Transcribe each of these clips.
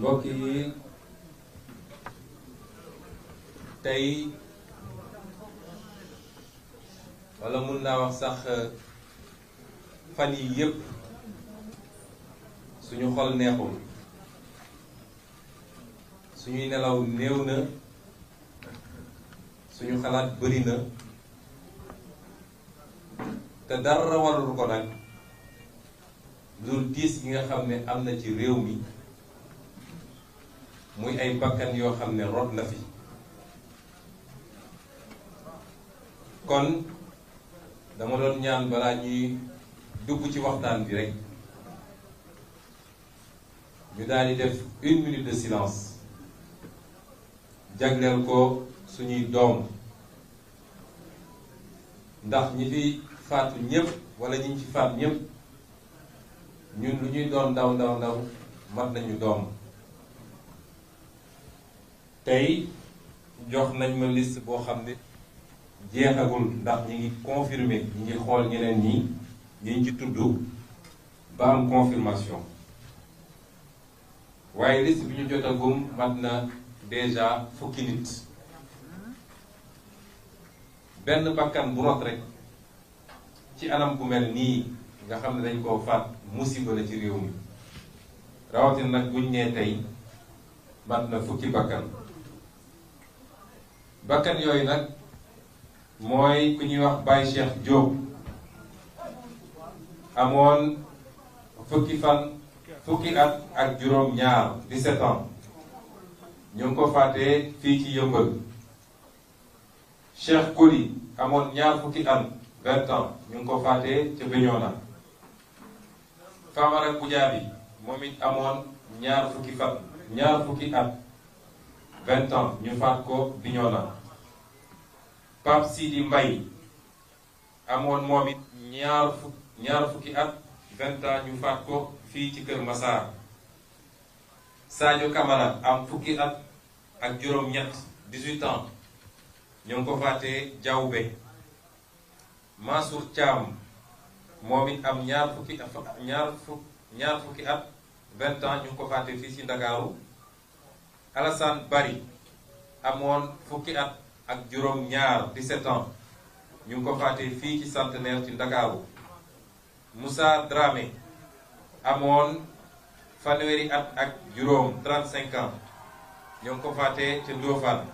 mbokk yi tey wala mun naa wax sax fan yi yépp suñu xol neexul suñuy nelaw néew na suñu xalaat bëri na te dara warul ko nag loolu tiis gi nga xam ne am na ci réew mi muy ay bakkan yoo xam ne rot na fi kon dama doon ñaan balaa ñuy dugg ci waxtaan bi rek ñu daal di def 1 minute de silence jagleel ko suñuy doom ndax ñi fi faatu ñëpp wala ñi ci faat ñëpp ñun lu ñuy doon ndaw ndaw ndaw mat nañu doom tey jox nañ ma liste boo xam ne jeexagul ndax ñi ngi confirmé ñi ngi xool ñeneen ñi ñi ci tudd ba am confirmation waaye liste bi ñu jotagum mat na déjà fukki nit benn bakkan bu rot rek ci anam bu mel nii nga xam ne dañ koo faat musiba la ci réew mi rawatina nag buñ nee tey mat na fukki bakkan yooyu nag mooy ku ñuy wax Baye Cheikh Diop amoon fukki at ak juróom ñaar 17 ans ñu ngi ko faatee fii ci Yëmbal Cheikh Koli amoon ñaar fukki at 20 ans ñu ngi ko faatee ca Bignona Famara Goudiaby moom it amoon ñaar fukki at 20 ans ñu faat ko Bignona Pape Sidi Mbaye amoon moom it ñaar fukki at 20 ans ñu faat ko fii ci Kër Massar Sadio Camara am fukki at ak juróom-ñett 18 ans ñu ngi ko faatee Diaoubé Mansour Thiam moom it am ñaar fukki at 20 ans ñu ngi ko faatee fii ci Ndakaaru Alassane Bari amoon fukki at ak juróom-ñaar 17 ans ñu ngi ko faatee fii ci Centenaire ci Ndakaaru Moussa Dramé amoon fanweeri at ak juróom 35 ans ñu ngi ko faatee ca Ndofane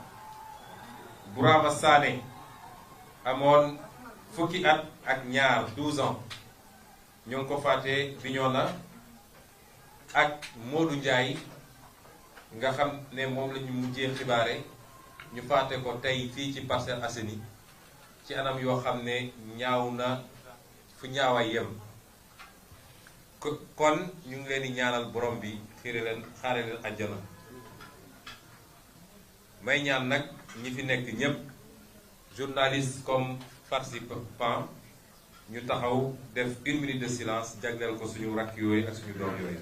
Bourama Sané amoon fukki at ak ñaar 12 ans ñu ngi ko faatee Bignona ak Modou Ndiaye nga xam ne moom la ñu mujjee xibaare ñu faate ko tey fii ci Parcelles Assainies ci anam yoo xam ne ñaaw na fu ñaawaay yem kon ñu ngi leen di ñaanal borom bi xaare leen àjjana may ñaan nag ñi fi nekk ñépp journaliste comme participant ñu taxaw def 1 minute de silence jagleel ko suñu rakk yooyu ak suñu doom yooyu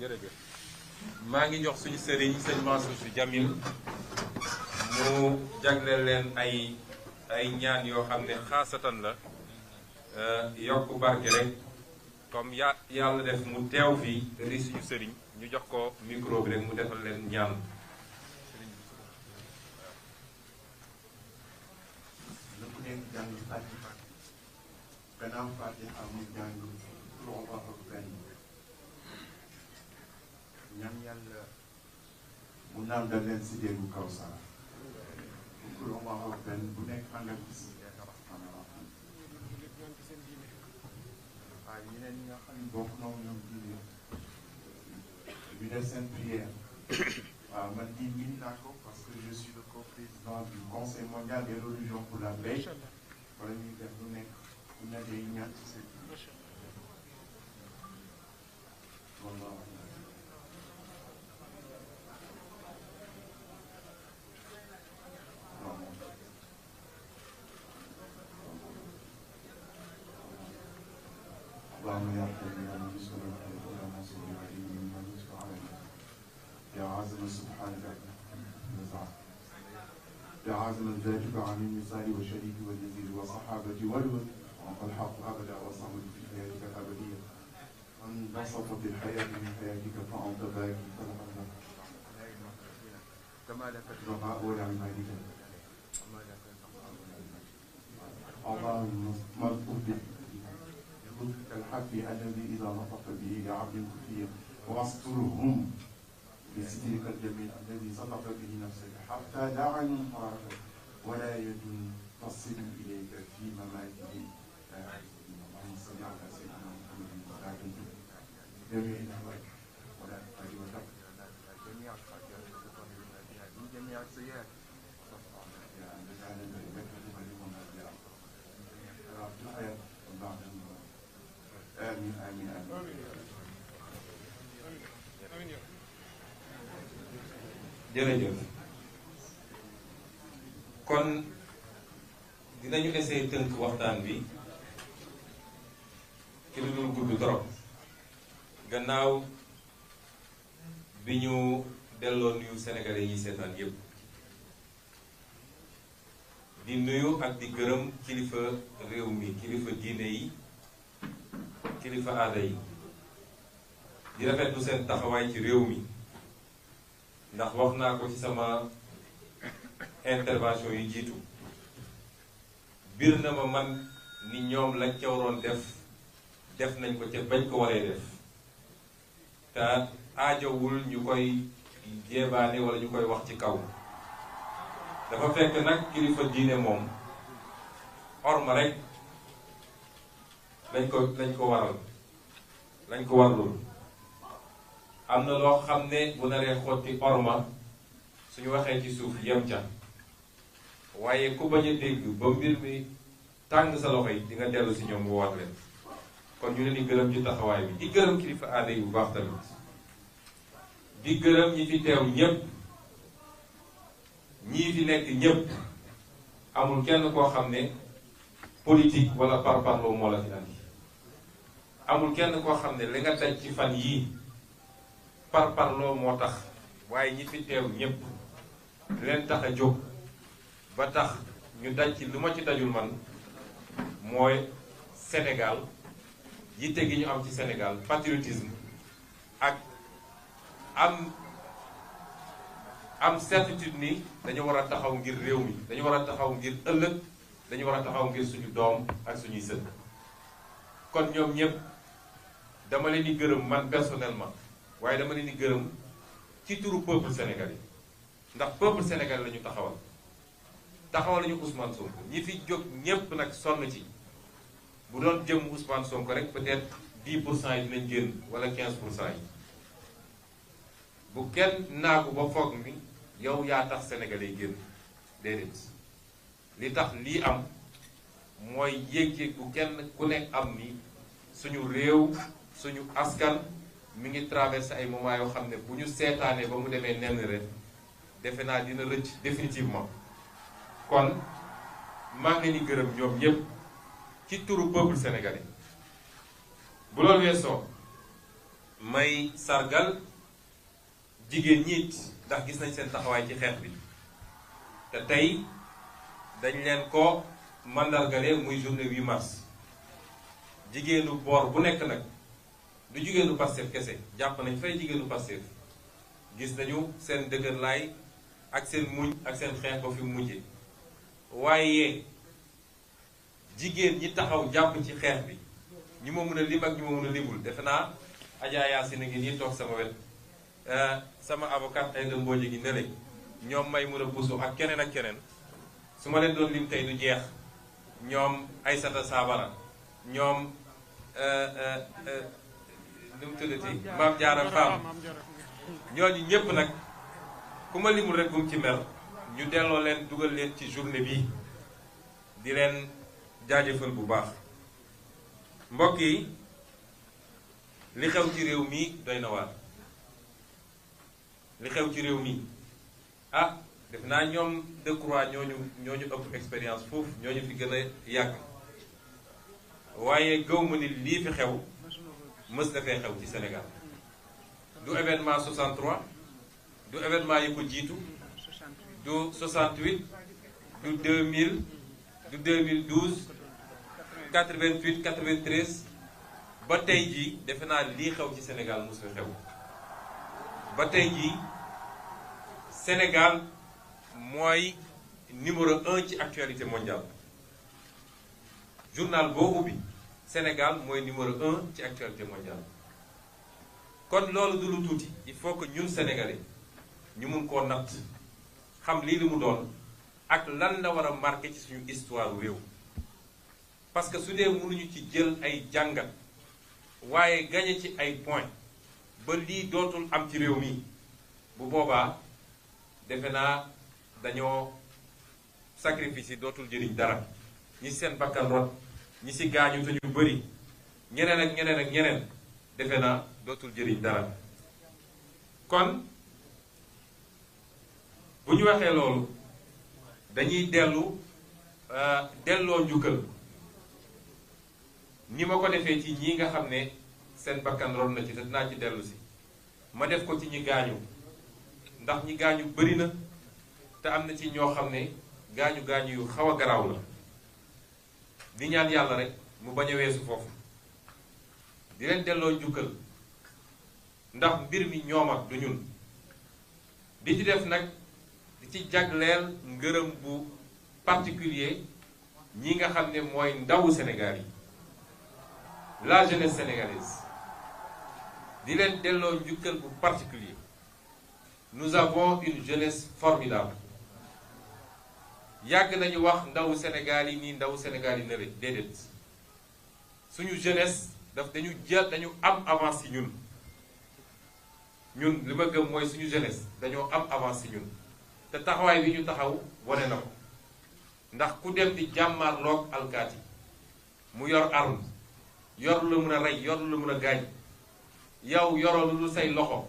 jërëjëf maa ngi jox suñu sëriñ sëñ Mansour Sy Djamil mu jagleel leen ay ñaan yoo xam ne xaasatan la yokk barke rek comme yàlla def mu teew fii di suñu sëriñ ñu jox ko micro bi rek mu defal leen ñaan ñaan yàlla mu naan da leen si déggu Kawsara pour que wax benn bu nekk ànd ak bis waaye ñeneen ñi nga xam ne bokk na ñoom diine ñu def seen prière waaw man di miin naa ko parce que je suis le co-président du conseil mondial des religions pour la paix wala ñuy def lu nekk bu nekkee ñaan ci seen اللهم يا رب يا من يسر ولا ناصر عليه من يسر علينا يا عازم سبحانك نزع يا عازم ذاتك عن المثال والشريك والنزيل والصحابة والولد والحق أبدا وصمد في حياتك الأبدية انبسط بالحياة من حياتك فأنت باقي فلقد كما لك الرقاء ولعبادك اللهم ملطف بلطفك الحفي الذي إذا لطف به لعبد كثير واسترهم بسترك الجميل الذي سطف به نفسك حتى لا عين تراك ولا يد تصل إليك في مماته لا يعرف اللهم صل على سيدنا محمد وعلى آله جميع الأحوال ولا تجد جميع الخيرات من جميع السيئات يا أن تجعل لك وليكم أبيع في الحياة وبعد الموت آمين آمين آمين jërëjëf kon dinañu essayer tënk waxtaan bi ci lu dul gudd trop gannaaw bi ñu delloo nuyu sénégalais yi seetaan yépp di nuyu ak di gërëm kilifa réew mi kilifa diine yi kilifa aada yi di rafetlu seen taxawaay ci réew mi ndax wax naa ko ci sama intervention yu jiitu bir na ma man ni ñoom lañ ca waroon def nañ ko ca bañ ko waree def te aajowul ñu koy jéebaane wala ñu koy wax ci kaw dafa fekk nag kilifa diine moom orma rek lañ ko warlul am na loo xam ne bu naree xotti orma suñu waxee ci suuf yem ca waaye ku bañ a dégg ba mbir mi tàng sa loxo yi di nga dellu si ñoom woowaat leen kon ñu leen di gërëm ci taxawaay bi di gërëm kilifa aada yi bu baax tamit di gërëm ñi fi teew ñépp ñii fi nekk ñépp amul kenn koo xam ne politique wala parparloo moo la fi andi amul kenn koo xam ne li nga daj ci fan yii parparloo moo tax waaye ñi fi teew ñépp leen tax a jóg ba tax ñu daj ci lu ma ci dajul man mooy Sénégal yitte gi ñu am ci Sénégal patriotisme ak am certitude ni dañu war a taxaw ngir réew mi dañu war a taxaw ngir ëllëg dañu war a taxaw ngir suñu doom ak suñuy sët kon ñoom ñépp dama leen di gërëm man personnellement waaye dama leen di gërëm ci turu peuple sénégalais ndax peuple sénégalais la ñu taxawal lañu Ousmane Sonko ñi fi jóg ñépp nag sonn ci bu doon jëm Ousmane Sonko rek peut-être 10% yi dinañ génn wala 15% yi bu kenn naagu ba foog mi yow yaa tax sénégalais yi génn déedéet li tax lii am mooy yéeg-yéeg bu kenn ku nekk am ni suñu réew suñu askan mi ngi traversé ay moments yoo xam ne bu ñu seetaanee ba mu demee nenn ren defe naa dina rëcc définitivement kon maa ngi leen di gërëm ñoom ñépp ci turu peuple sénégalais bu loolu weesoo may sargal jigéen ñiit ndax gis nañ seen taxawaay ci xeex bi te tey dañ leen ko mandargale muy journée 8 mars jigéenu boor bu nekk nag du jigéenu Pastef kese jàpp nañ fay jigéenu Pastef gis nañu seen dëgër laay ak seen muñ ak seen xeex ba fi mujje waaye jigéen ñi taxaw jàpp ci xeex bi ñi ma mën a lim ak ñi ma mën a limul defe naa Adja Yacine ngi nii toog sama wet sama avocat ay dëmbooji gi nele ñoom may mën a busu ak keneen su ma leen doon lim tey du jeex ñoom Aïssata Sabara ñoom nu mu tuddati Mame Diarra Fam ñooñu ñépp nag ku ma limul rek bu mu ci mer ñu delloo leen dugal leen ci journée bi di leen jaajëfal bu baax mbokk yi li xew ci réew mi doy na waar li xew ci réew mi ah def naa ñoom Decroix ñooñu ëpp expérience foofu ñooñu fi gën a yàgg waaye gëw ma ni lii fi xew mës na fee xew ci Sénégal du événement 63 du événement yi ko jiitu du 68 du 2000 du 2012 88 93 ba tey jii defe naa lii xew ci Sénégal mës na xew ba tey jii Sénégal mooy numéro 1 ci actualité mondiale journal boo ubbi Sénégal mooy numéro 1 ci actualité mondiale kon loolu du lu tuuti il faut que ñun Sénégalais ñu mun koo natt xam lii li mu doon ak lan la war a marqué ci suñu histoire réew parce que su dee mënuñu ci jël ay jàngat waaye gañe ci ay points ba lii dootul am ci réew mi bu boobaa defe naa dañoo sacrifice yi dootul jëriñ dara ñi seen bakkan rot ñi si gaañu te ñu bëri ñeneen ak ñeneen ak ñeneen defe naa dootul jëriñ dara kon bu ñu waxee loolu dañuy delloo njukkal ni ma ko defee ci ñi nga xam ne seen bakkan rot na ci te dinaa ci dellu si ma def ko ci ñi gaañu ndax ñi gaañu bëri na te am na ci ñoo xam ne gaañu yu xaw a garaaw la di ñaan yàlla rek mu bañ a weesu foofu di leen delloo njukkal ndax mbir mi ñoom ak du ñun di ci def nag di ci jagleel ngërëm bu particulier ñi nga xam ne mooy ndawu Sénégal yi la jeunesse sénégalaise di leen delloo njukkal bu particulier nous avons une jeunesse formidable yàgg nañu wax ndawu Sénégal yi nii ndawu Sénégal yi nële déedéet suñu jeunesse dañu am avance ci ñun li ma gëm mooy suñu jeunesse dañoo am avance ci ñun te taxawaay bi ñu taxaw wane na ko ndax ku dem di jàmmaarloog alkaati mu yor arme yor lu la mën a rey yor lu la mën a gaañ yow yoroo lu say loxo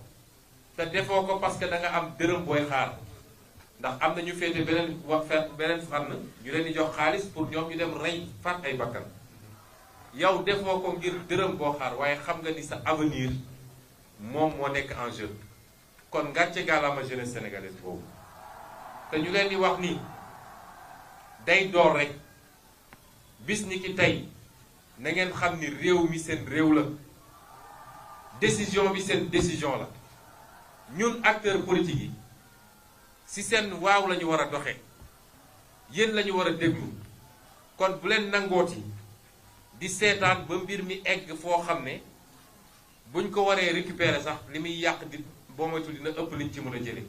te defoo ko parce que da nga am dërëm booy xaar ndax am na ñu féete beneen fànn ñu leen di jox xaalis pour ñoom ñu dem rey faat ay bakkan yow defoo ko ngir dërëm boo xaar waaye xam nga ni sa avenir moom moo nekk en jeu kon ngàcce gàllaama jeunesse sénégalaise boobu te ñu leen di wax ni day door rek bis ni ki tey na ngeen xam ni réew mi seen réew la décision bi seen décision la ñun acteurs politiques yi si seen waaw la ñu war a doxee yéen la ñu war a déglu kon bu leen nangooti di seetaan ba mbir mi egg foo xam ne buñ ko waree récupérer sax li muy yàq di boo moytu dina ëpp liñ ci mën a jële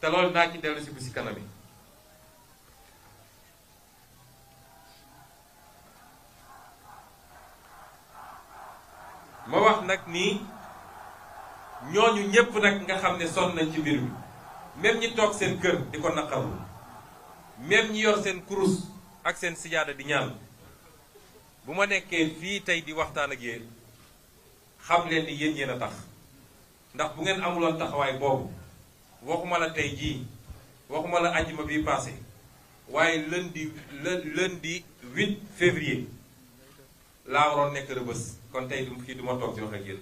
te loolu naa ci dellu si bu si kanam yi ma wax nag ni ñooñu ñépp nag nga xam ne sonn nañ ci mbir mi même ñi toog seen kër di ko naqarlu même ñi yor seen kurus ak seen sijaada di ñaan bu ma nekkee fii tey di waxtaan ak yéen xam leen ni yéen a tax ndax bu ngeen amuloon taxawaay boobu waxuma la tey jii waxuma la àjjuma bii passé waaye lundi 8 février laa waroon nekk Rebeuss kon tey fii du ma toog di wax ak yéen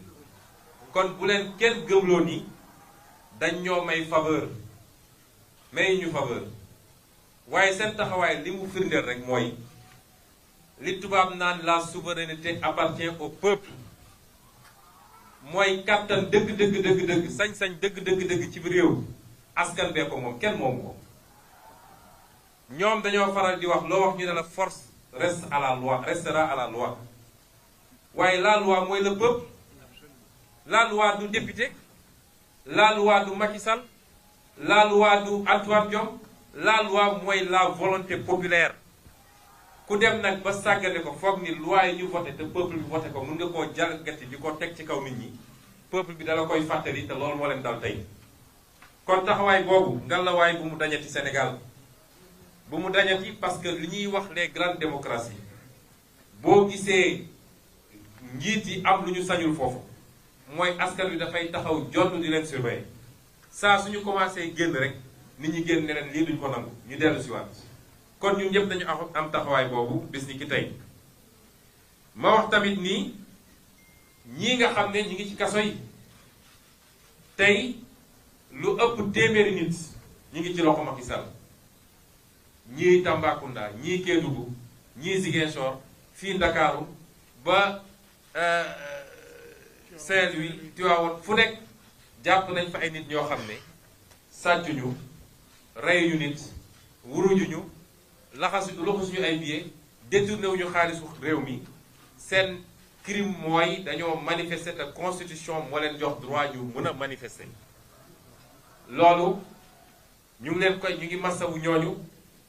kon bu leen kenn gëmloo ni dañ ñoo may faveur may ñu faveur waaye seen taxawaay li mu firndeel rek mooy li tubaab naan la souveraineté appartient au peuple mooy kàttan dëgg sañ-sañ dëgg ci réew askan bee ko moom kenn moomu ko ñoom dañoo faral di wax loo wax ñu ne la force reste à la loi restera à la loi waaye la loi mooy le peuple la loi du député la loi du Macky Sall la loi du Antoine Diome la loi mooy la volonté populaire ku dem nag ba sàggane ko foog ni loi yi ñu voté te peuple bi voté ko mun nga koo jalgati di ko teg ci kaw nit ñi peuple bi dala koy fàttali te loolu moo leen dal tey kon taxawaay boobu ngalawaay bu mu dañati Sénégal bu mu dañati parce que li ñuy wax les grandes démocraties boo gisee njiit yi am lu ñu sañul foofu mooy askan wi dafay taxaw jonn di leen surveiller saa suñu commencé génn rek nit ñi génn ne leen lii duñ ko nangu ñu dellu si waat kon ñun ñëpp dañu am taxawaay boobu bis ni ki tey ma wax tamit nii ñii nga xam ne ñi ngi ci kaso yi tey lu ëpp téeméeri nit ñi ngi ci loxo Macky Sall ñii Tambacounda ñii Kédougou ñii Ziguinchor fii Ndakaaru ba Saint-Louis Tivaouane fu nekk jàpp nañ fa ay nit ñoo xam ne sàccuñu reyuñu nit wurujuñu laxasuñu ay billets détourné wuñu xaalisu réew mi seen crime mooy dañoo manifester te constitution moo leen jox droit ñu mën a manifester loolu ñu ngi masawu ñooñu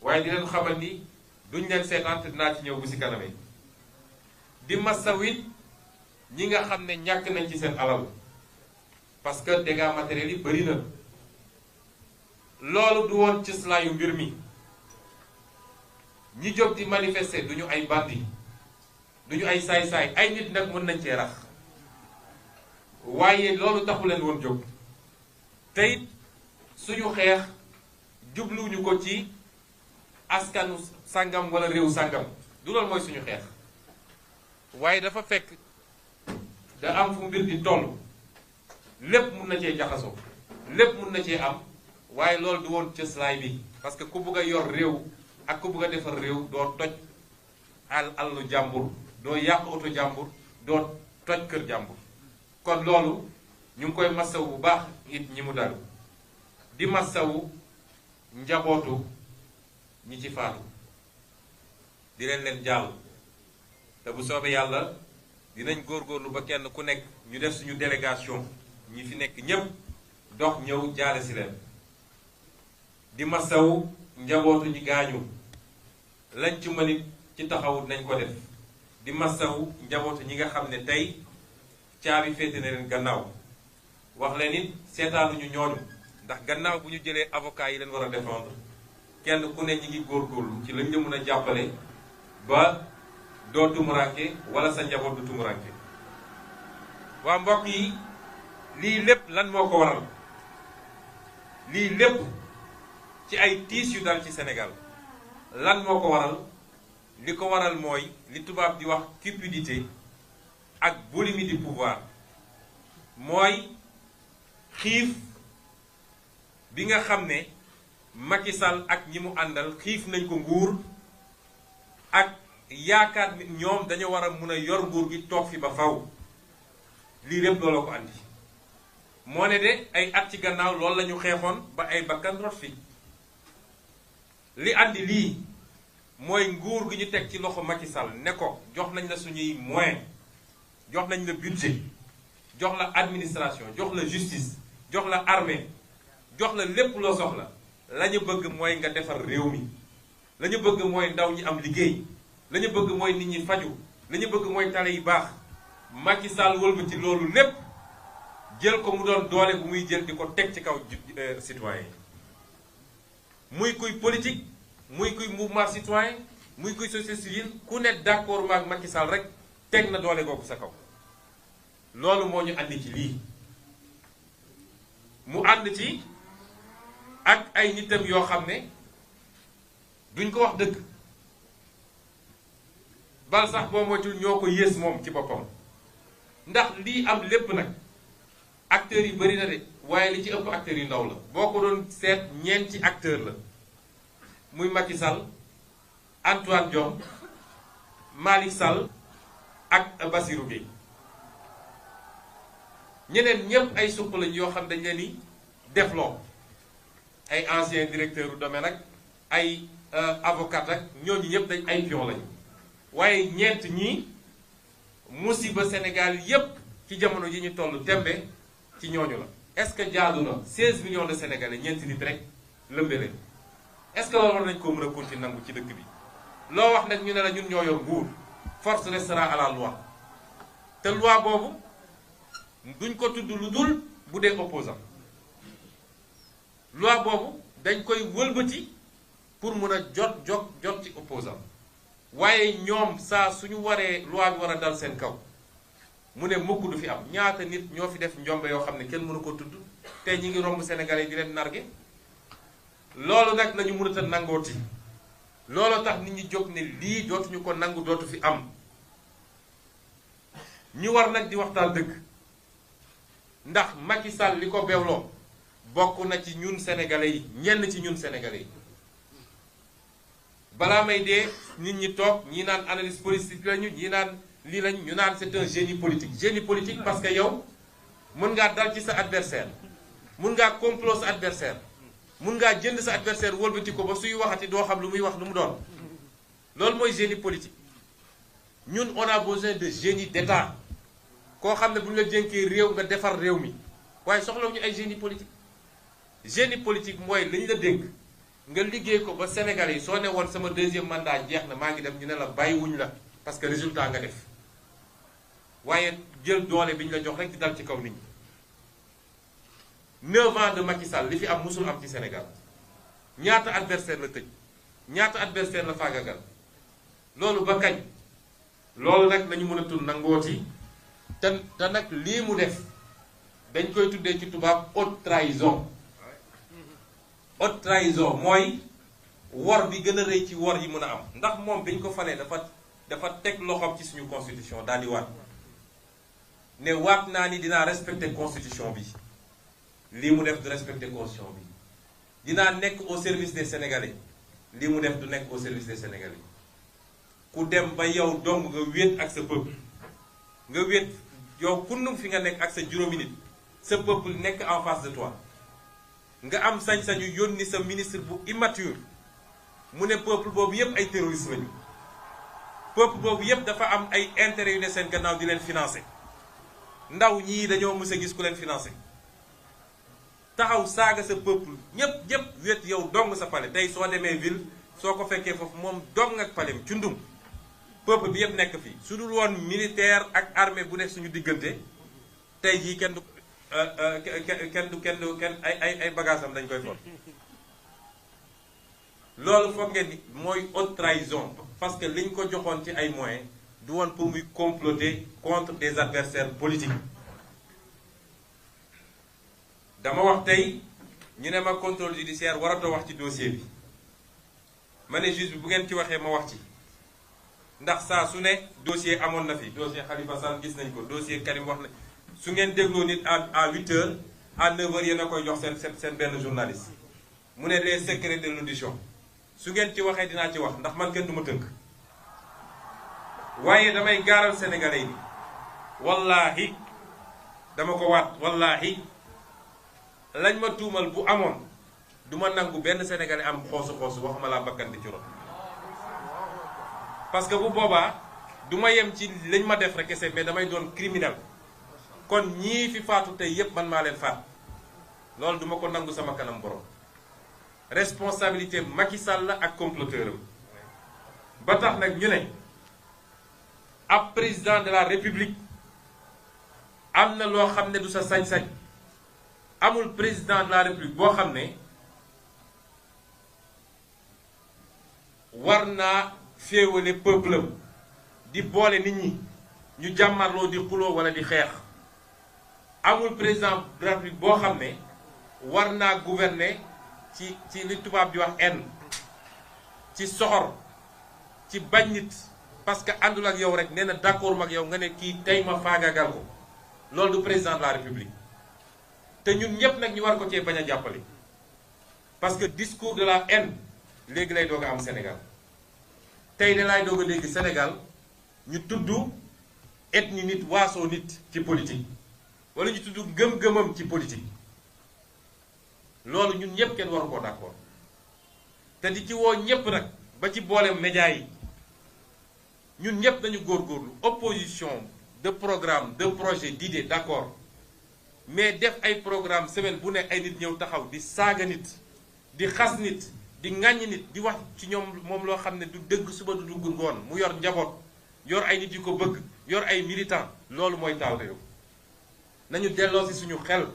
waaye di leen xamal ni duñ leen seetaan te dinaa ci ñëw bu si kaname di masawu it ñi nga xam ne ñàkk nañ ci seen alal parce que dégâts matériels yi bëri na loolu du woon cëslaayu mbir mi ñi jóg di manifester duñu ay bandi duñu ay saay-saay ay nit nag mën nañ cee rax waaye loolu taxu leen woon jóg te it suñu xeex jubluwuñu ko ci askanu sàngam wala réew sàngam du loolu mooy suñu xeex waaye dafa fekk da am fu mbir di toll lépp mun na cee jaxasoo lépp mun na cee am waaye loolu du woon cëslaay bi parce que ku bëgg a yor réew ak ku bëgg a defar réew doo toj alalu jàmbur doo yàq oto jàmbur doo toj kër jàmbur kon loolu ñu ngi koy masawu bu baax it ñi mu dal di masawu njabootu ñi ci faatu di leen jàll te bu soobee yàlla dinañ góorgóorlu ba kenn ku nekk ñu def suñu délégation ñi fi nekk ñépp dox ñëw jaale si leen di masawu njabootu ñi gaañu lañ ci mënit ci taxawut nañ ko def di masawu njabootu ñi nga xam ne tey caabi féete na leen gannaaw wax leen it seetaanuñu ñooñu ndax gannaaw bu ñu jëlee avocat yi leen war a défendre kenn ku ne ñi ngi góorgóorlu ci lañ la mën a jàppale ba doo tumuranke wala sa njaboot du tumuranke waa mbokk yi lii lépp lan moo ko waral lii lépp ci ay tiis yu dal ci Sénégal lan moo ko waral li ko waral mooy li tubaab di wax cupidité ak boulimie du pouvoir mooy xiif bi nga xam ne Macky Sall ak ñi mu àndal xiif nañ ko nguur ak yaakaar nit ñoom dañu war a mun a yor nguur gi toog fi ba faw lii lépp looloo ko andi moo ne de ay at ci gannaaw loolu la ñu xeexoon ba ay bakkan rot fi li andi lii mooy nguur gi ñu teg ci loxo Macky Sall ne ko jox nañ la suñuy moyen jox nañ la budget jox la administration jox la justice jox la armée jox la lépp loo soxla la ñu bëgg mooy nga defar réew mi la ñu bëgg mooy ndaw ñi am liggéey la ñu bëgg mooy nit ñi faju la ñu bëgg mooy tale yi baax Macky Sall wëlbati loolu lépp jël ko mu doon doole bu muy jël di ko teg ci kaw citoyen muy kuy politique muy kuy mouvement citoyen muy kuy société civile ku ne d'accord maak Macky Sall rek teg na doole googu sa kaw loolu moo ñu andi ci lii mu ànd ci ak ay nitam yoo xam ne duñ ko wax dëgg bal sax boo moytul ñoo ko yées moom ci boppam ndax lii am lépp nag acteurs yi bari na de waaye li ci ëpp acteurs yu ndaw la boo ko doon seet ñeenti acteur la muy Macky Sall Antoine Diome Malick Sall ak Bassirou Gueye ñeneen ñépp ay suq lañ yoo xam dañ leen di defloo ay ancien directeur u domaine ak ay avocat ak ñooñu ñëpp dañ ay pion lañu waaye ñeent ñii musiba Sénégal yépp ci jamono ji ñu toll tembe ci ñooñu la est-ce que jaadu na 16 millions de Sénégalais ñeenti nit rek lëmbe leen est-ce que loolu war nañ koo mën a continuer nangu ci dëkk bi loo wax nag ñu ne la ñun ñoo yor nguur force restera à la loi te loi boobu duñ ko tudd lu dul bu dee opposant loi boobu dañ koy wëlbati pour mun a jot ci opposant waaye ñoom saa suñu waree loi bi war a dal seen kaw mu ne mukk du fi am ñaata nit ñoo fi def njombe yoo xam ne kenn mënu ko tudd te ñi ngi romb Sénégalais yi di leen narge loolu nag lañu mënut a nangooti loolu tax nit ñi jóg ne lii dootuñu ko nangu dootu fi am ñu war nag di waxtaan dëgg ndax Macky Sall li ko bewloo bokk na ci ñun sénégalais yi ñenn ci ñun sénégalais yi balaa may dee nit ñi toog ñi naan analyse politique lañu ñi naan lii lañ ñu naan c'est un génie politique parce que yow mën ngaa dal ci sa adversaire mën ngaa complot sa adversaire mën ngaa jënd sa adversaire wëlbati ko ba suy waxati doo xam lu muy wax lu mu doon loolu mooy génie politique ñun on a besoin de génie d'État koo xam ne bu ñu la jënkee réew nga defar réew mi waaye soxlawuñu ay génie politique mooy lañ la dénk nga liggéey ko ba Sénégalais yi soo ne woon sama deuxième mandat jeex na maa ngi dem ñu ne la bàyyiwuñ la parce que résultat nga def waaye jël doole bi ñu la jox rek di dal ci kaw nit ñi 9 ans de Macky Sall li fi am musul am ci Sénégal ñaata adversaire la tëj ñaata adversaire la faagagal loolu ba kañ loolu nag lañu mën a tudd nangooti te nag lii mu def dañ koy tuddee ci tubaab haute trahison. haute trahison mooy wor bi gën a rëy ci wor yi mën a am ndax moom biñ ko falee dafa teg loxoom ci suñu constitution daal di waat ne waat naa ni dinaa respecter constitution bi lii mu def du respecter constitution bi dinaa nekk au service des sénégalais lii mu def du nekk au service des sénégalais ku dem ba yow dong nga wéet ak sa peuple nga wéet yow kundum fi nga nekk ak sa juróomi nit sa peuple nekk en face de toi nga am sañ-sañu yónni sa ministre bu immature mu ne peuple boobu yépp ay terroristes lañu peuple boobu yépp dafa am ay intérêts yu ne seen gannaaw di leen financer ndaw ñii dañoo mës a gis ku leen financer taxaw saaga sa peuple ñépp wéet yow dong sa palais tey soo demee ville soo ko fekkee foofu moom dong ak palais cundum peuple bi yépp nekk fii su dul woon militaire ak armée bu nekk suñu diggante tey jii kenn ay bagaasam dañ koy for loolu foog ngeen ni mooy haute trahison parce que liñ ko joxoon ci ay moyens du woon pour muy comploter contre des adversaires politiques dama wax tey ñu ne ma contrôle judiciaire waratoo wax ci dossier bi ma ne juge bi bu ngeen ci waxee ma wax ci ndax saa su ne dossier amoon na fi dossier Khalifa Sall gis nañ ko dossier Karim wax na su ngeen dégloo nit à 8 heures à 9 heures yéen a koy jox seen benn journaliste mu ne les secrets de l'audition su ngeen ci waxee dinaa ci wax ndax man kenn du ma tënk waaye damay gaaral sénégalais yi wallaahi dama ko waat wallaahi lañ ma tuumal bu amoon du ma nangu benn sénégalais am xoosu waxuma laa bakkan di ci ron parce que bu boobaa du ma yem ci lañ ma def rek kese mais damay doon criminel kon ñii fi faatu tey yépp man maa leen faat loolu duma ko nangu sama kanam borom responsabilité Macky Sall la ak comploteur am ba tax nag ñu ne ab président de la république am na loo xam ne du sa sañ-sañ amul président de la république boo xam ne war naa féewale peuple am di boole nit ñi ñu jàmmarloo di xuloo wala di xeex amul président de la république boo xam ne war naa gouverner ci li tubaab di wax haine ci soxor ci bañ nit parce que àndul ak yow rek nee na d'accord ak yow nga ne kii tey ma faagagal ko loolu du président de la république te ñun ñépp nag ñu war ko cee bañ a jàppale parce que discours de la haine léegi lay doog a am Sénégal tey de laay doog a léegi Sénégal ñu tudd ethnie nit waasoo nit ci politique wala ñu tudd gëm-gëmam ci politique loolu ñun ñëpp kenn waru koo d'accord te di ci woo ñëpp nag ba ci boolem média yi ñun ñëpp nañu góorgóorlu opposition de programme de projet d'idée d'accord mais def ay programme semaine bu ne ay nit ñëw taxaw di saaga nit di xas nit di ŋàññ nit di wax ci ñoom moom loo xam ne du dëgg suba du dugg ngoon mu yor njaboot yor ay nit yu ko bëgg yor ay militant loolu mooy taal réew nañu delloo si suñu xel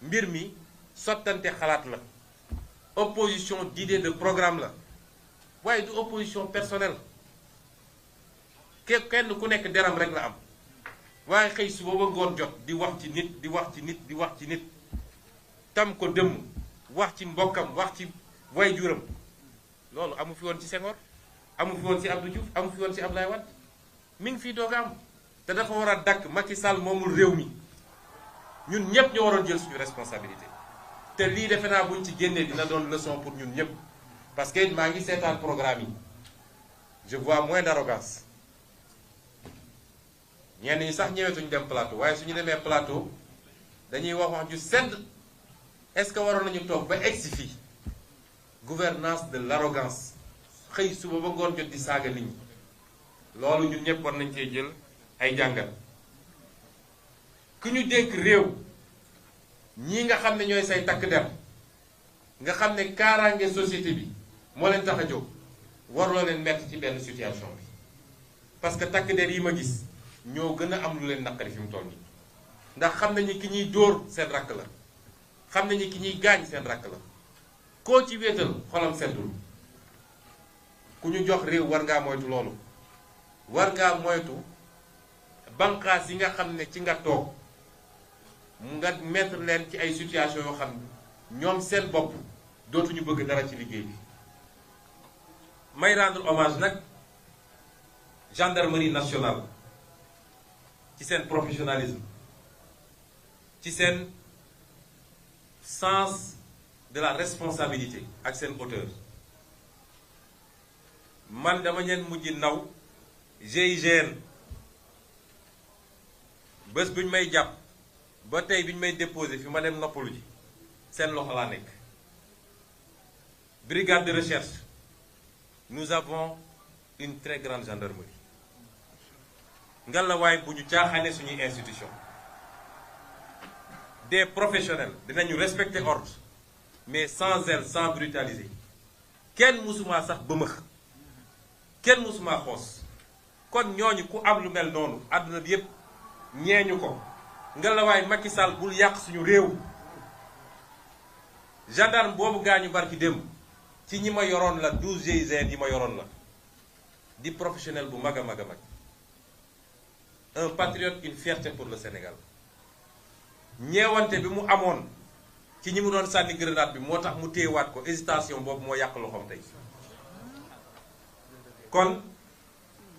mbir mi sottante xalaat la opposition d'idée de programme la waaye du opposition personnelle kenn ku nekk deram rek la am waaye xëy suba ba ngoon jot di wax ci nit di wax ci nit di wax ci nit tam ko dëmm wax ci mbokkam wax ci waajuram loolu amu fi woon ci Senghor amu fi woon ci Abdou Diouf amu fi woon ci Abdoulaye Wade mi ngi fii doog a am te dafa war a dakk. Macky Sall moomul réew mi ñun ñëpp ñoo waroon jël suñu responsabilité te lii defe naa buñ ci génnee dina doon leçon pour ñun ñëpp parce que maa ngi seetaan programme yi je vois moins d'arrogance ñenn ñi sax ñëwetuñu dem plateau waaye suñu demee plateau dañuy wax ju sedd. Est-ce que waroon nañu toog ba egsi fii gouvernance de l'arrogance xëy suba ba ngoon jot di saaga nit ñi loolu ñun ñëpp war nañ cee jël ay jàngat. ku ñu dénk réew ñii nga xam ne ñooy say takk der nga xam ne kaaraange société bi moo leen tax a jóg warloo leen mettre ci benn situation bi parce que takk der yi ma gis ñoo gën a am lu leen naqari fi mu toll nii ndax xam nañu ki ñuy dóor seen rakk la. xam nañu ki ñuy gaañ seen rakk la koo ci wéetal xolam seddul ku ñu jox réew war ngaa moytu loolu war ngaa moytu banqaas yi nga xam ne ci nga toog nga mettre leen ci ay situation yoo xam ne ñoom seen bopp dootuñu bëgg dara ci liggéey bi. may rendre hommage nag gendarmerie nationale ci seen professionnalisme ci seen sens de la responsabilité ak seen hauteur. man dama ñeen mujj naw GIGN bés bu ñu may jàpp ba tey bi ñu may déposé fi ma dem noppalu ji seen loxo laa nekk. brigade de recherche nous avons une très grande gendarmerie ngallaawaay bu ñu caaxaane suñuy institution. Des professionnels dinañu respecter ordre mais sans zèle sans brutaliser kenn mësuma sax bëmëx kenn mësuma xoos kon ñooñu ku am lu mel noonu àdduna bi yépp ñeeñu ko nga la waay Macky Sall bul yàq suñu réew. gendarme boobu gaañu barki démb ci ñi ma yoroon la 12 GIGN yi ma yoroon la di professionnel bu mag a mag a mag un patriote, une fierté pour le Sénégal. ñeewante bi mu amoon ci ñi mu doon sànni grenade bi moo tax mu téyewaat ko hésitation boobu moo yàq loxoom tey kon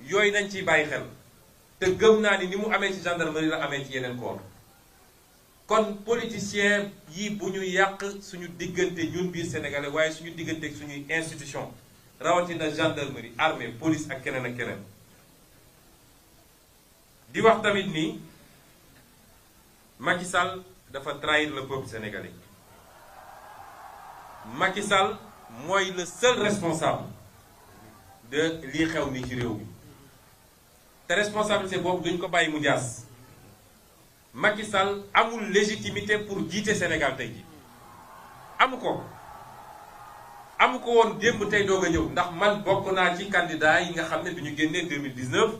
yooyu nañ ciy bàyyi xel te gëm naa ni mu amee ci gendarmerie la amee ci yeneen corps. kon politicien yi bu ñu yàq suñu diggante ñun biir sénégalais waaye suñu diggante ak suñuy institution rawatina gendarmerie armée police ak keneen ak keneen. di wax tamit ni Macky Sall dafa trahir le peuple sénégalais. Macky Sall mooy le seul responsable de lii xew ni ci réew mi te responsabilité boobu duñ ko bàyyi mu jaas. Macky Sall amul légitimité pour jiite Sénégal tey ji amu ko woon démb tey doog a ñëw ndax man bokk naa ci candidat yi nga xam ne bi ñu génnee 2019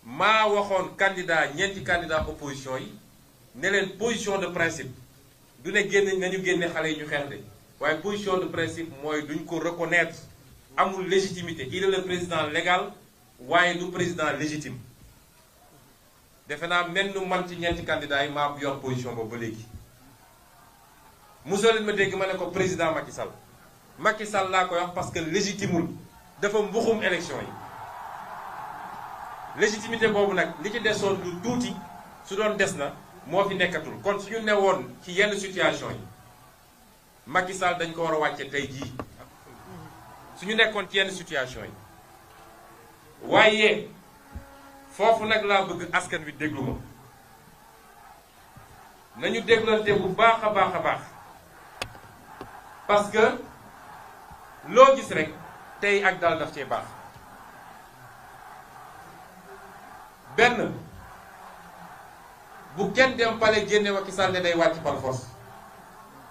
maa waxoon candidat ñeenti candidat opposition yi ne leen position de principe du ne génn nañu génne xale yi ñu xeex de waaye position de principe mooy duñ ko reconnaître amul légitimité il est le président légal waaye du président légitime. defe naa mel nu man ci ñeenti candidats yi maa yor position boobu ba léegi mosoo leen ma dégg ma ne ko président Macky Sall Macky Sall laa koy wax parce que légitimul dafa mbuxum élection yi. légitimité boobu nag li ci desoon lu tuuti su doon des na moo fi nekkatul kon suñu newoon ci yenn situation yi Macky Sall dañ ko war a wàcce tey jii suñu nekkoon ci yenn situation yi waaye foofu nag laa bëgg askan wi déglu ma nañu déglante bu baax a baax a baax parce que loo gis rek tey ak dal daf cee baax. benn bu kenn dem pale génne Macky Sall ne day wàcc par force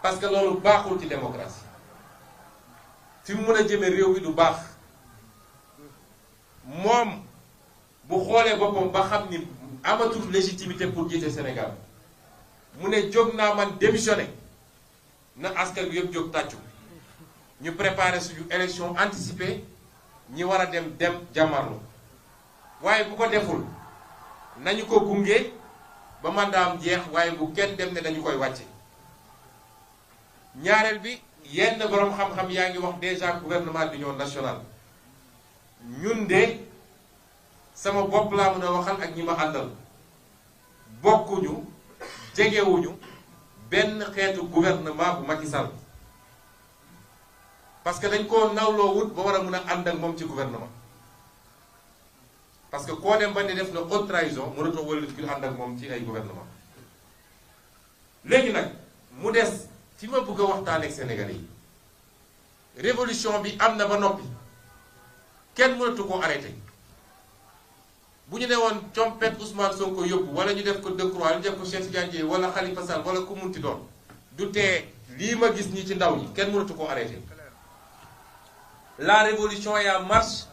parce que loolu baaxul ci démocratie fi mu mën a jëme réew mi du baax moom bu xoolee boppam ba xam ni amatul légitimité pour jiite Sénégal mu ne jóg naa man démissionné na askan bi yëpp jóg tàccu ñu préparer suñu élection anticipée ñi war a dem jàmmarlu waaye bu ko deful nañu ko gunge ba mandaam jeex waaye bu kenn dem ne dañu koy wàcce. ñaareel bi yenn borom xam-xam yaa ngi wax déjà gouvernement d'union nationale ñun de sama bopp laa mën a waxal ak ñi ma àndal bokkuñu jegewuñu benn xeetu gouvernement bu Macky Sall parce que dañ koo nawloo wut ba war a mën a ànd ak moom ci gouvernement parce que koo dem ba ne def na haute trahison mënatoo wëlbati ku ànd ak moom ci ay gouvernement léegi nag mu des fi ma bëgg a waxtaan ak Sénégalais yi révolution bi am na ba noppi kenn mënatu koo arrêté bu ñu ne woon compet Ousmane Sonko yóbbu wala ñu def ko Decroix ñu def ko Cheikh Tidiane Dièye wala Khalifa Sall wala ku munti doon du tee lii ma gis nii ci ndaw ñi kenn mënatu koo arrêté la révolution est en marche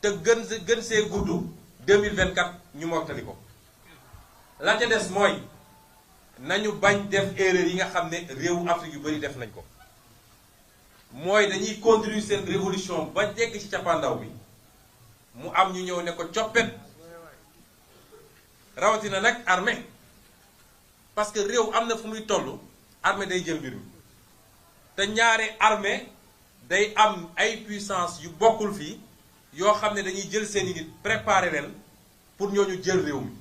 te gën see gudd 2024 ñu mottali ko la ca des mooy nañu bañ def erreur yi nga xam ne réewu Afrique yu bari def nañ ko mooy dañuy continuer seen révolution ba jegg ci cappaandaw bi mu am ñu ñëw ne ko coppet rawatina nag armée parce que réew am na fu muy toll armée day jël mbir mi te ñaare armée day am ay puissance yu bokkul fii yoo xam ne dañuy jël seeni nit préparer leen pour ñooñu jël réew mi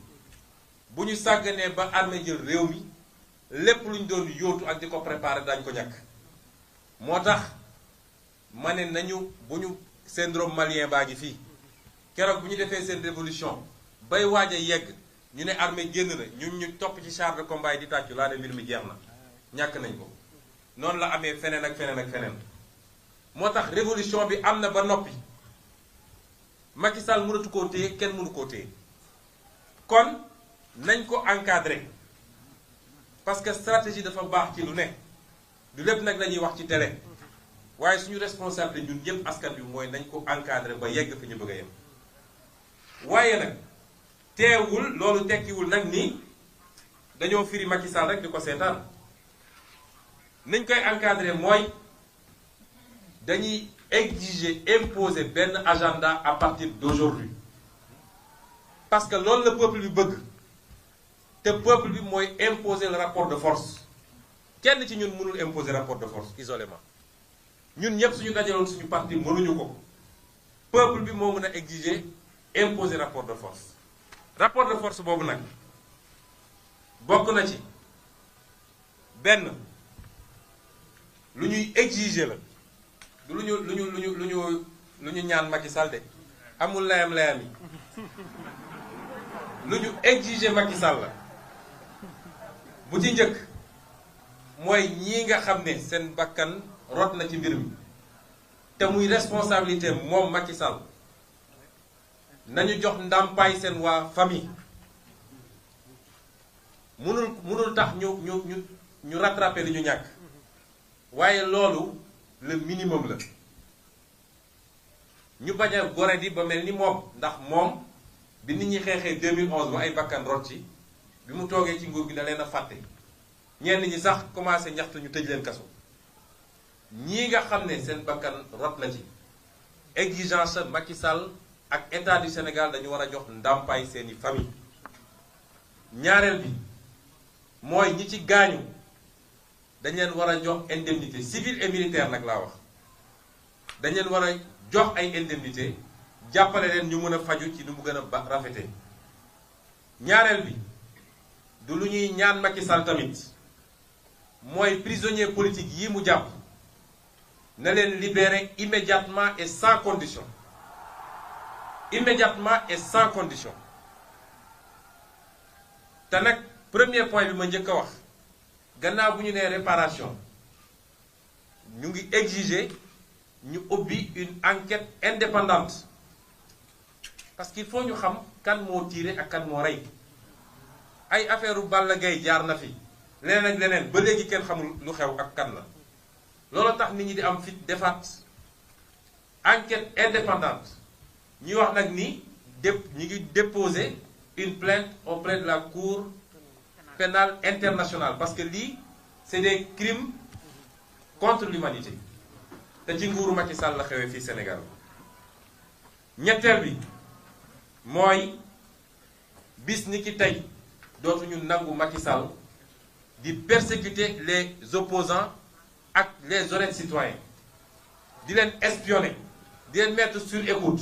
bu ñu sàgganee ba armée jël réew mi lépp lu ñu doon yóotu ak di ko préparer dañ ko ñàkk moo tax ma ne nañu bu ñu syndrome malien baa ngi fii keroog bu ñu defee seen révolution bay waaj a yegg ñu ne armée génn na ñu topp ci char de combat yi di tàccu laa ne mbir mi jeex na ñàkk nañ ko noonu la amee feneen ak feneen ak feneen moo tax révolution bi am na ba noppi Macky Sall mënatu koo téye kenn mënu koo téye kon nañ ko encadrer parce que stratégie dafa baax ci lu ne du lépp nag lañuy wax ci télé waaye suñu responsabilité ñun ñëpp askan bi mooy nañ ko encadrer ba yegg fi ñu bëgg a yem waaye nag teewul loolu tekkiwul nag ni dañoo firi Macky Sall rek di ko seetaan niñ koy encadrer mooy dañuy exiger imposer benn agenda à partir d'aujourd'hui parce que loolu la peuple bi bëgg te peuple bi mooy imposer le rapport de force kenn ci ñun mënul imposer rapport de force isolément ñun ñëpp suñu dajaloon suñu parti mënuñu ko peuple bi moo mën a exiger imposer rapport de force boobu nag bokk na ci benn lu ñuy exiger la du lu ñu ñaan Macky Sall de amul layam yi lu ñu exiger Macky Sall la bu ci njëkk mooy ñii nga xam ne seen bakkan rot na ci mbir mi te muy responsabilité moom Macky Sall nañu jox ndàmpaay seen waa famille mënul tax ñu rattraper li ñu ñàkk waaye loolu le minimum la ñu bañ a gore di ba mel ni moom ndax moom bi nit ñi xeexee 2011 ba ay bakkan rot ci bi mu toogee ci nguur gi da leen a fàtte ñenn ñi sax commencé ñaxtu ñu tëj leen kaso ñii nga xam ne seen bakkan rot na ci exigence Macky Sall ak état du Sénégal dañu war a jox ndàmpaay seeni famille ñaareel bi mooy ñi ci gaañu dañ leen war a jox indemnité civile et militaire nag laa wax dañ leen war a jox ay indemnité jàppale leen ñu mën a faju ci nu mu gën a rafete ñaareel bi du lu ñuy ñaan Macky Sall tamit mooy prisonnier politique yi mu jàpp na leen libérer immédiatement et sans condition te nag premier point bi ma njëkk a wax gannaaw bu ñu nee réparation ñu ngi exiger ñu ubbi une enquête indépendante parce qu'il faut ñu xam kan moo tiré ak kan moo rey ay affaire Balla Gaye jaar na fi leneen ak leneen ba léegi kenn xamul lu xew ak kan la loolu tax nit ñi di am fit defaat enquête indépendante ñuy wax nag ni ñi ngi déposer une plainte auprès de la Cour pénale internationale parce que lii c'est des crimes contre l'humanité te ci nguuru Macky Sall la xewee fii Sénégal ñetteel bi mooy bis ni ki tey dootuñu nangu Macky Sall di persécuter les opposants ak les honnêtes citoyens di leen espionner di leen mettre sur écoute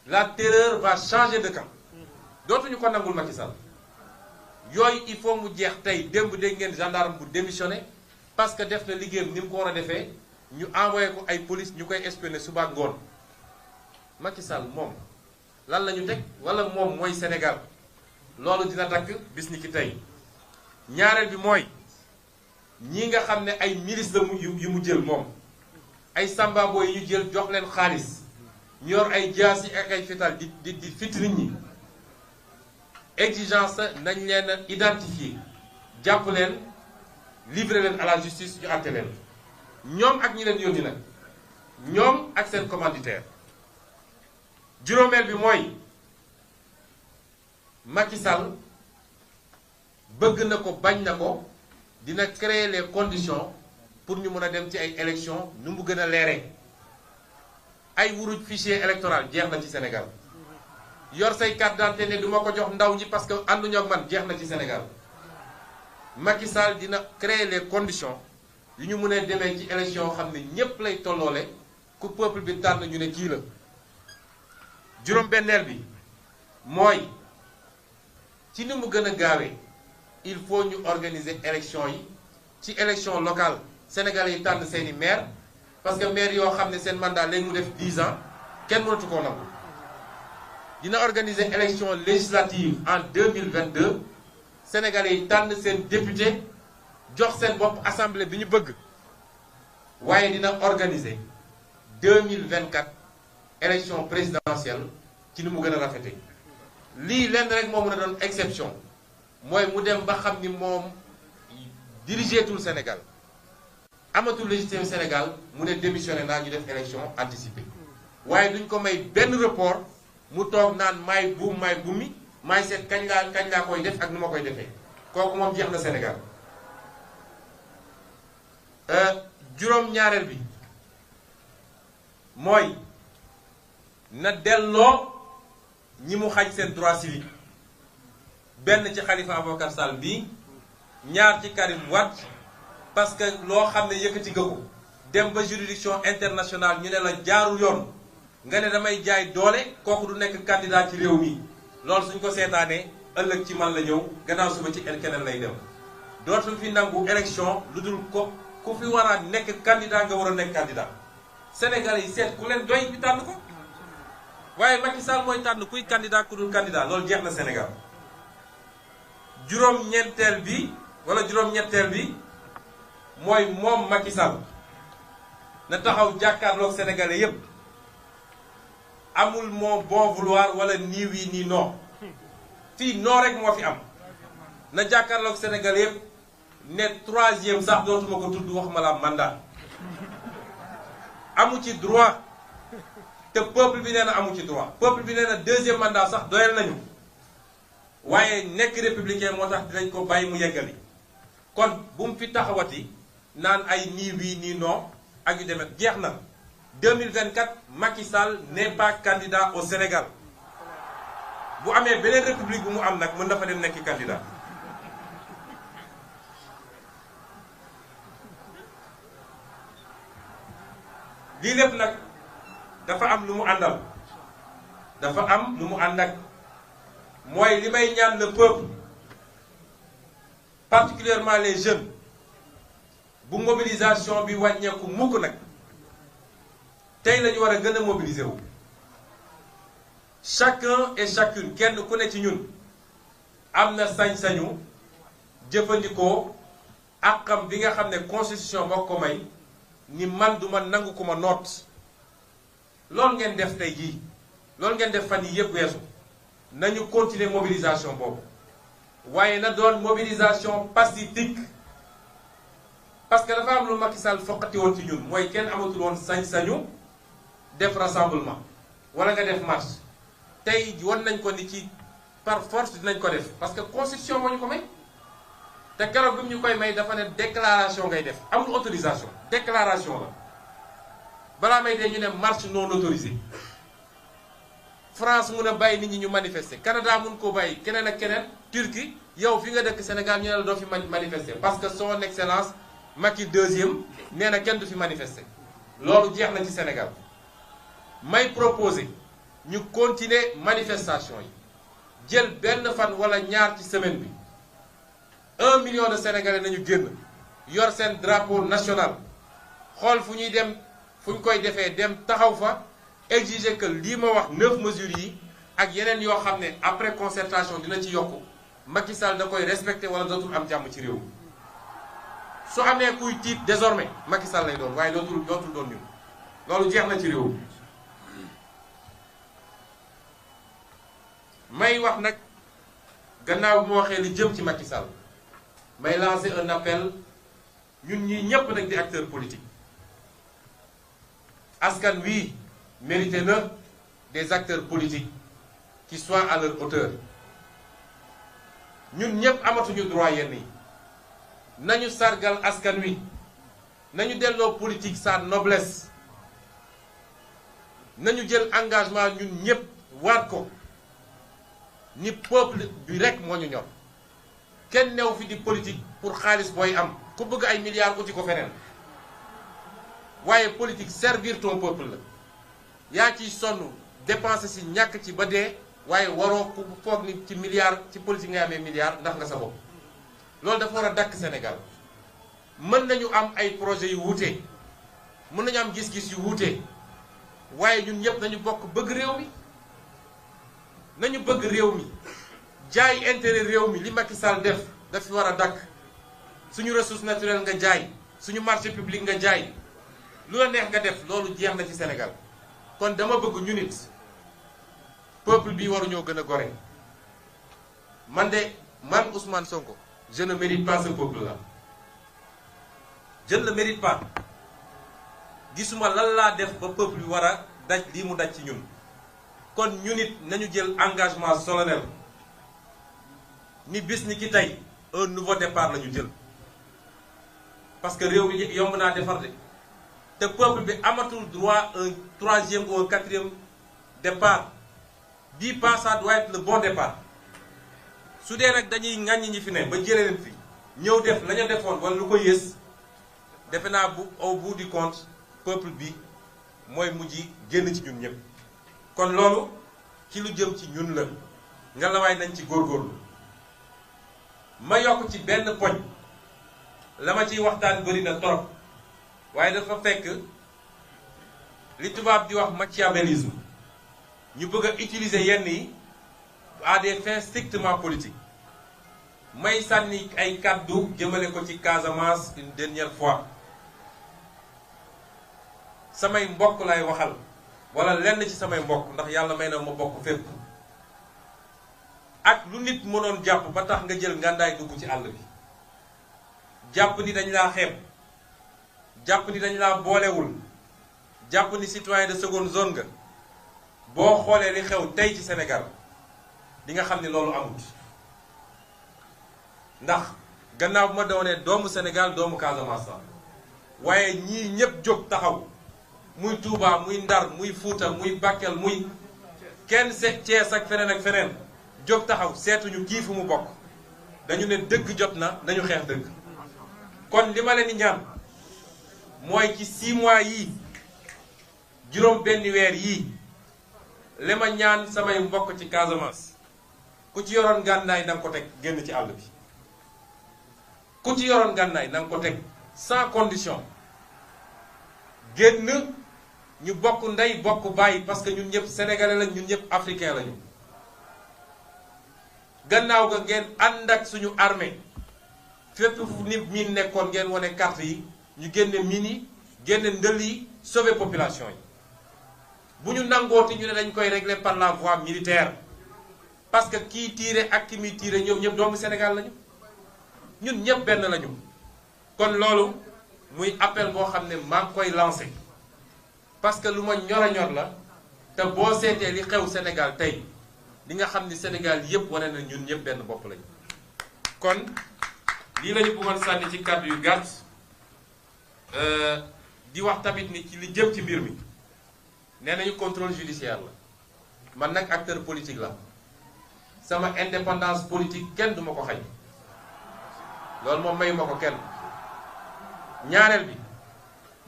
la terreur va changer de camp dootuñu ko nangul Macky Sall yooyu il faut mu jeex tey. démb dégg ngeen gendarme bu démissionné parce que def na liggéeyam ni mu ko war a defee ñu envoyé ko ay police ñu koy espionné suba ak ngoon. Macky Sall moom lan la ñu teg wala moom mooy Sénégal loolu dina dakk bis ni ki tey. ñaareel bi mooy ñi nga xam ne ay milices la yu mu jël moom ay sambabo yi ñu jël jox leen xaalis ñu yor ay jaas yi ak ay fetal di fit nit ñi. exigence nañ leen identifier jàpp leen livrer leen à la justice ñu àtte leen ñoom ak ñi leen yónni nag ñoom ak seen commanditaire. juróomeel bi mooy Macky Sall bëgg na ko bañ na ko dina créer les conditions pour ñu mën a dem ci ay élections nu mu gën a leeree. ay wuruj fichier électoral jeex na ci Sénégal yor say carte d'identité ne du ma ko jox ndaw ñi parce que ànduñoo ak man jeex na ci Sénégal. Macky Sall dina créer les conditions yu ñu mën a demee ci élection yoo xam ne ñépp lay tolloole ku peuple bi tànn ñu ne kii la. juróom-benneel bi mooy ci ni mu gën a gaawee il faut ñu organiser élection yi ci élection locale sénégalais yi tànn seeni maire parce que maire yoo xam ne seen mandat léegi mu def 10 ans kenn mënatu koo nangu. dina organiser élection législative en 2022 sénégalais yi tànn seen député jox seen bopp assemblée bi ñu bëgg waaye dina organiser 2024 élection présidentielle ci ni mu gën a rafete lii lenn rek moo mën a doon exception mooy mu dem ba xam ni moom dirigeetul Sénégal amatul légitimité Sénégal mu ne démissionné naa ñu def élection anticipée waaye duñ ko may benn report mu toog naan maay buum maay bumi maay seet kañ laa koy def ak nu ma koy defee kooku moom jeex na Sénégal. juróom-ñaareel bi mooy na delloo ñi mu xañ seen droit civique benn ci Khalifa Ababacar Sall bii ñaar ci Karim Wade parce que loo xam ne yëkkati nga ko dem ba juridiction internationale ñu ne la jaarul yoon nga ne damay jaay doole kooku du nekk candidat ci réew mi loolu suñ ko seetaanee ëllëg ci man la ñëw gannaaw suba ci keneen lay dem dootul fi nangu élection lu dul ko ku fi war a nekk candidat nga war a nekk candidat Sénégalais yi seet ku leen doy bi tànn ko waaye Macky Sall mooy tànn kuy candidat ku dul candidat loolu jeex na Sénégal. juróom-ñeenteel bi wala juróom-ñetteel bi mooy moom Macky Sall na taxaw jàkkaarloog sénégalais yépp amul moo bon vouloir wala nii wii nii non fii non rek moo fi am na jàkkaarloog sénégalais yépp ne troisième sax dootuma ko tudd waxuma la mandat amu ci droit te peuple bi nee na amu ci droit peuple bi nee na deuxième mandat sax doyal nañu waaye nekk républicain moo tax dinañ ko bàyyi mu yeggali kon bu mu fi taxawati naan ay nii wii nii non ak yu demet jeex na 2024 Macky Sall n'est pas candidat au Sénégal bu amee beneen république bu mu am nag mën dafa dem nekki candidat lii lépp nag dafa am lu mu àndal dafa am lu mu ànd ak mooy li may ñaan le peuple particulièrement les jeunes bu mobilisation bi wàññeeku mukk nag tey la ñu war a gën a mobiliser wu chacun et chacune kenn ku ne ci ñun am na sañ-sañu jëfandikoo àqam bi nga xam ne constitution moo ko may ni man duma nangu ko ma noot loolu ngeen def tey jii loolu ngeen def fan yi yëpp weesu nañu continuer mobilisation boobu waaye na doon mobilisation pacifique parce que dafa am lu Macky Sall foqati woon ci ñun mooy kenn amatul woon sañ-sañu def rassemblement wala nga def marche tey won nañ ko ni ci par force dinañ ko def parce que constitution moo ñu ko may te keroog bi mu ñu koy may dafa ne déclaration ngay def amul autorisation déclaration la balaa may dee ñu ne marche non autorisée France mun a bàyyi nit ñi ñu manifester Canada mun ko bàyyi keneen ak keneen Turquie yow fi nga dëkk Sénégal ñu ne la doo fi manifester parce que son excellence Macky deuxième nee na kenn du fi manifester loolu jeex na ci Sénégal may proposer ñu continuer manifestation yi jël benn fan wala ñaar ci semaine bi 1 million de sénégalais nañu génn yor seen drapeau national xool fu ñuy dem fu ñu koy defee dem taxaw fa exiger que lii ma wax 9 mesures yi ak yeneen yoo xam ne après concertation dina ci yokku Macky Sall da koy respecté wala dootul am jàmm ci réew mi su amee kuy tiit désormais Macky Sall lay doon waaye dootul doon ñun loolu jeex na ci réew mi. may wax nag gannaaw bi ma waxee li jëm ci Macky Sall may lancer un appel ñun ñii ñépp nag di acteur politique askan wi mérité na des acteurs politiques qui soient à leur hauteur ñun ñépp amatuñu droit yenn yi nañu sargal askan wi nañu delloo politique sa noblesse nañu jël engagement ñun ñépp waat ko ni peuple bi rek moo ñu ñor kenn new fi di politique pour xaalis booy am ku bëgg ay milliards uti ko feneen waaye politique servir ton peuple la yaa ciy sonn dépenser si ñàkk ci ba dee waaye waroo ku foog ni ci milliards ci politique ngay amee milliards ndax nga sa bopp loolu dafa war a dakk Sénégal mën nañu am ay projets yu wuute mën nañu am gis-gis yu wuute waaye ñun ñëpp nañu bokk bëgg réew mi nañu bëgg réew mi jaay intérêt réew mi li Macky Sall def daf fi war a dakk suñu ressource naturelle nga jaay suñu marché public nga jaay lu la neex nga def loolu jeex na ci Sénégal kon dama bëgg ñu nit peuple bi waruñoo gën a gore man Ousmane Sonko je ne mérite pas ce peuple là je ne le mérite pas gisuma lan laa def ba peuple bi war a daj lii mu daj ci ñun kon ñu nit nañu jël engagement solennel ni bis ni ki tey un nouveau départ la ñu jël parce que réew mi yomb naa defar de te peuple bi amatul droit un 3e ou un 4e départ bii pas ça doit être le bon départ su dee nag dañuy ŋàññi ñi fi ne ba jëlee leen fi ñëw def la ñu defoon wala lu ko yées defe naa bu au bout du compte peuple bi mooy mujj génn ci ñun ñëpp kon loolu ci lu jëm ci ñun la nga la waay nañ ci góorgóorlu ma yokk ci benn poñ la ma ciy waxtaan bëri na torop waaye dafa fekk li tubaab di wax machiavélisme ñu bëgg a utiliser yenn yi à des fins strictement politiques may sànni ay kàddu jëmale ko ci Casamance une dernière fois samay mbokk lay waxal wala lenn ci samay mbokk ndax yàlla may na ma bokk fépp ak lu nit mënoon jàpp ba tax nga jël ngàndaay dugg ci àll bi jàpp ni dañ laa xeeb jàpp ni dañ laa boolewul jàpp ni citoyen de seconde zone nga boo xoolee li xew tey ci Sénégal di nga xam ni loolu amut ndax gannaaw bu ma doonee doomu Sénégal doomu Casamance la waaye ñii ñëpp jóg taxaw muy Touba muy Ndar muy Fuuta muy Bakel muy kenn seet Thiès ak feneen jóg taxaw seetuñu kii fu mu bokk dañu ne dëgg jot na nañu xeex dëgg kon li ma leen di ñaan mooy ci 6 mois yii juróom benn weer yii li ma ñaan samay mbokk ci Casamance ku ci yoroon gànnaay na nga ko teg génn ci àll bi ku ci yoroon gànnaay na nga ko teg sans condition génn ñu bokk ndey bokk bàyyi parce que ñun ñëpp sénégalais lañ ñun ñëpp africain lañu gannaaw ga ngeen ànd ak suñu armée fépp fu nit miin nekkoon ngeen wane carte yi ñu génne mine yi génne ndël yi sauver population yi bu ñu nangooti ñu ne dañ koy régler par la voie militaire parce que kii tiire ak ki muy tiire ñoom ñëpp doomu Sénégal lañu ñun ñëpp benn lañu kon loolu muy appel boo xam ne maa ngi koy lancé parce que lu ma ñor a ñor la te boo seetee li xew Sénégal tey li nga xam ni Sénégal yëpp wane na ñun ñëpp benn bopp lañu kon lii lañu bëggoon sànni ci kàddu yu gàtt di wax tamit ni ci li jëm ci mbir mi nee nañu contrôle judiciaire la man nag acteur politique la sama indépendance politique kenn duma ko xañ loolu moom mayu ma ko kenn ñaareel bi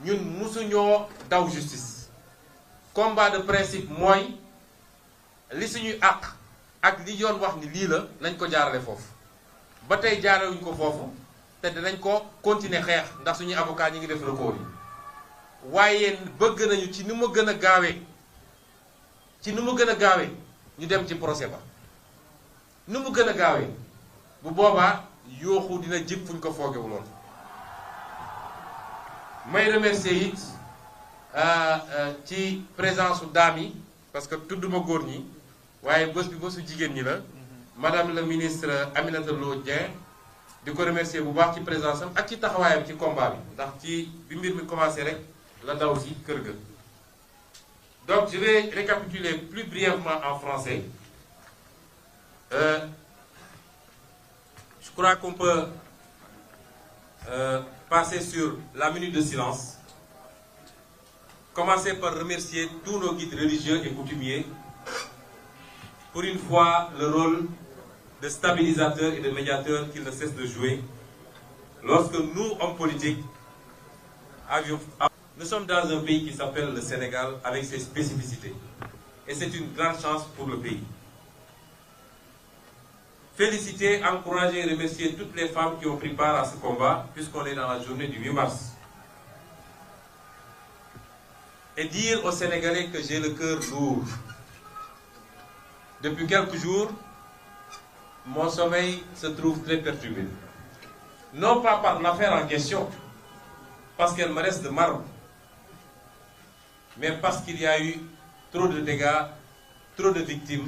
ñun musuñoo daw justice combat de principe mooy li suñuy àq ak li yoon wax ni lii la nañ ko jaarale foofu ba tey jaarewuñ ko foofu te dinañ ko continuer xeex ndax suñuy avocat ñi ngi def recours yi waaye bëgg nañu ci ni mu gën a gaawee ñu dem ci procès ba ni mu gën a gaawee bu boobaa yooxu dina jib fuñ ko foogewuloon. may remercier it ci présence su daam yi parce que tudduma góor ñi waaye bés bi bésu jigéen ñi la madame la ministre Aminata Lo Dieng di ko remercier bu baax ci présence am ak ci taxawaayam ci combat bi ndax ci bi mbir mi commencé rek la daw si kër ga. Donc je vais récapituler plus brièvement en français. Je crois qu'on peut passer sur la minute de silence. Commencer par remercier tous nos guides religieux et coutumiers pour une fois le rôle de stabilisateur et de médiateur qu'ils ne cessent de jouer lorsque nous, hommes politiques, avions... Nous sommes dans un pays qui s'appelle le Sénégal avec ses spécificités. Et c'est une grande chance pour le pays. Féliciter, encourager et remercier toutes les femmes qui ont pris part à ce combat, puisqu'on est dans la journée du 8 mars. Et dire aux Sénégalais que j'ai le cœur lourd. Depuis quelques jours, mon sommeil se trouve très perturbé. Non pas par l'affaire en question, parce qu'elle me reste de marbre, mais parce qu'il y a eu trop de dégâts, trop de victimes